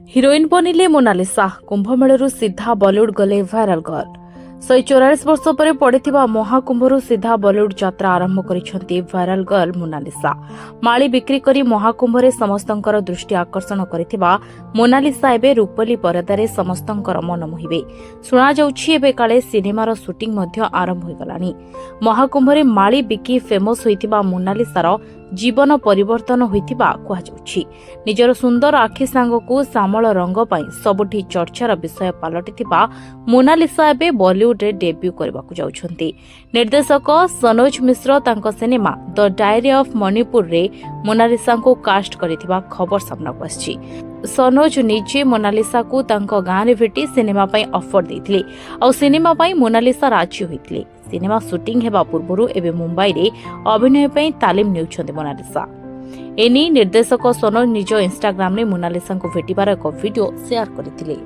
Heroine बनिले Mona Lisa कुंभमेलू सीधा बॉलीवुड गले viral girl 144 वर्ष पर पड़िथिबा महाकुंभरू सीधा बॉलीवुड यात्रा आरंभ करिसेंती भाइराल गर्ल मोनालिसा। माली बिक्री करी महाकुंभरे समस्तंकर दृष्टि आकर्षण करिथिबा मोनालिसा एबे रूपली परदारे समस्तंकर मन मोहिबे। सुना जाउछि एबे काले सिनेमार शूटिंग मध्य आरंभ होई गलानी। महाकुंभरे माली बिकी फेमस होइथिबा मोनालिसार जीवन परिवर्तन होइथिबा कुहा जाउछि। निजर सुंदर आखि सांगकु श्यामल रंग पई सबुठी चर्चार विषय पालटिथिबा मोनालिसा एबे बॉलीवुड रे डेब्यू करबाकु जाउछंती। निर्देशक सनोज मिश्र तांको cinema the diary of Manipur रे मोनालिसा को कास्ट करिथिबा खबर सामना आछि। सनोज निजे मोनालिसा को तांको गां रे भेटी सिनेमा पई ऑफर देथिले और सिनेमा पई मोनालिसा राजी होइथिले। सिनेमा शूटिंग हेबा पूर्वरु एबे मुंबई रे अभिनय पई तालीम नेउछंती मोनालिसा। एनी निर्देशक सनोज निज इंस्टाग्राम रे मोनालिसा को भेटिबार एक वीडियो शेयर करथिले।